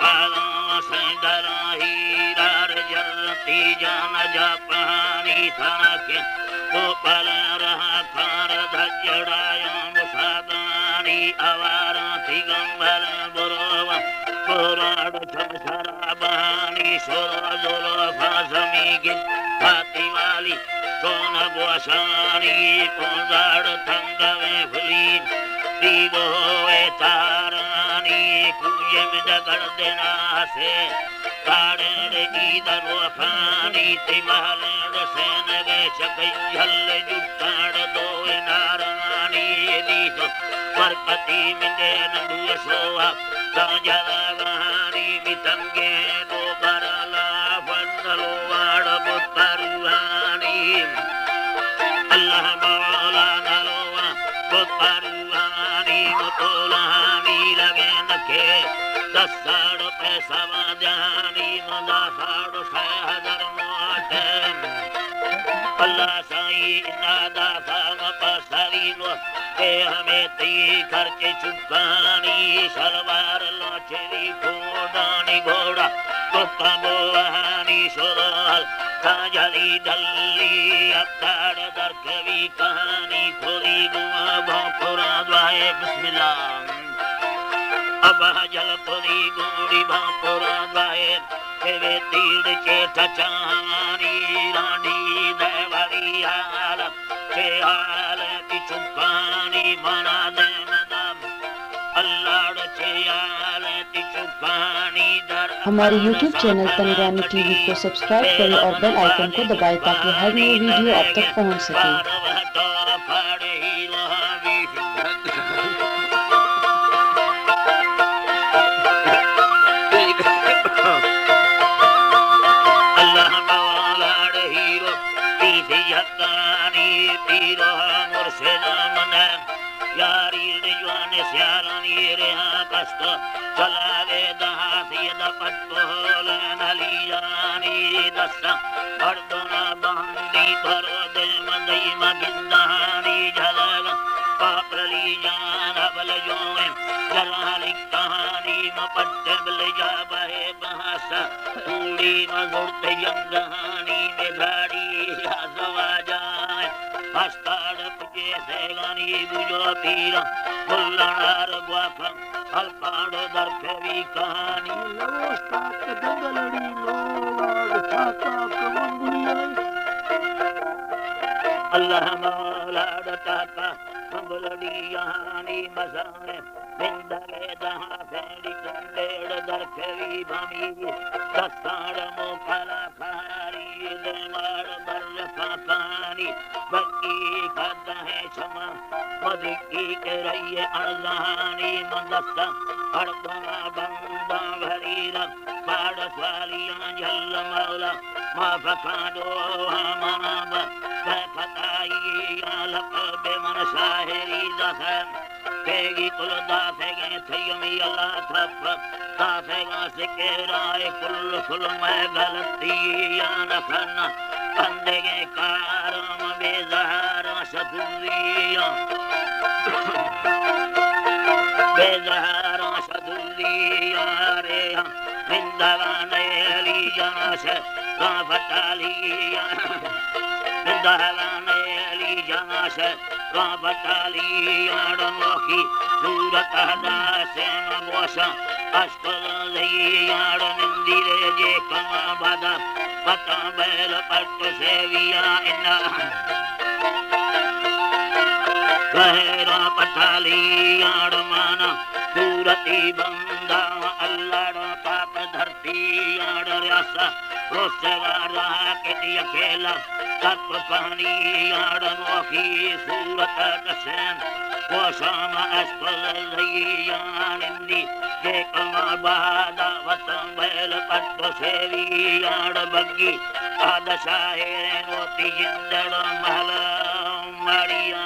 पालों से डराही रार जलती जान जापानी था के तो पल रहा खार धजड़ायों सादानी आवारा थी गंभर बुरोवा पुराड़ छम शराबानी शोरो जोरो फासमी की फाती वाली सोन गोसानी पुंजाड़ थंगवे फुली दीवो तारानी कुये में डगड़ देना से काड़े इधर वफानी तिमालें से नगे चकैल जुटाड़ दो नारानी दीसो परपति मिंदे नंदु सोहा गांजला गानी मितंगे दो बरला फंदलो वाड़ बुतारुहानी अल्लाह मौला नलोवा बुतारुहानी मुतोलानी लगे नखे 10 पैसा जानी मंदा 6,000 मोटे अल्लाह साई नादा साम पसारी लो ते हमें ती खर्चे चुकानी सलवार लोचरी घोड़ानी घोड़ा कुत्ता बोहानी सोल काजली दल्ली अक्तार दरकवी कहानी खोली गुआ भोपुरा द्वाए बिस्मिल्लाह अब जल पुरी गुड़ी भोपुरा द्वाए तेरे तीर के ठचानी रानी देवरी हाल के हाल की चुपानी मना दे मदम अल्लाह के हाल की चुपानी दर। हमारे YouTube चैनल पनोरामा टीवी को सब्सक्राइब करें और बेल आइकन को दबाएं ताकि हर नई वीडियो आप तक पहुंच सके। चलावे दहासी दपटोल नलियानी दस्सा अर्दना बंदी भरो दे मंदई मगिंदानी झलग पापरली जान बल जोए जलाली कहानी मपट्टे बल जा बहे बहासा पूरी मजुर्ते यंगानी में धाड़ी आजवा जाए हस्ताड़ पुजे से गानी बुझो पीरा फुल्लार गुआखा अलपाड़ दरकवी कहानी लोस्ता दंगलड़ी लोवाड़ छाता कमंगुलिया अल्लाह मौला डटाता मंगलड़ी यानी मसाने बिंदगे दहा फेड़ी कुंडेड़ दरकवी भमी दस्ताड़ मोखला खारी देवाड़ बर्र फाकानी बक्की खादा है क्षमा मदिकी के रहिए अड़जानी मंदस्ता अड़दोना बंदा भरीरा बाड़ स्वालियां झल मौला माफकाडो हमाब फताई आलक बेमन शाहरी दसन तेगी कुल दासेगे थयमी अल्लाह थप दासेगा सिकेराए कुल मैं गलती या नफना बंदेगे कारम बेजहार सदुलिया बेजहार सदुलिया रे बिंदवाने लिया से गाफतालिया बिंदवाने लिया से गाफतालिया डनोखी सूरत हदा से मगोसा अस्पल लिया निंदिरे जे कमा बादा पता बैल पट सेविया इन्ना गहरा पठाली आड़ माना सूरती बंदा अल्लाह पाप धरती आड़ रसा रोसवारा के अकेला तप पानी आड़ नोखी सूरत दसन वो शाम अस्पल लिया निंदी के कमा बादा वतन बैल पट सेवी आड़ बग्गी आदशाहे नोती जिंदड़ महल मरिया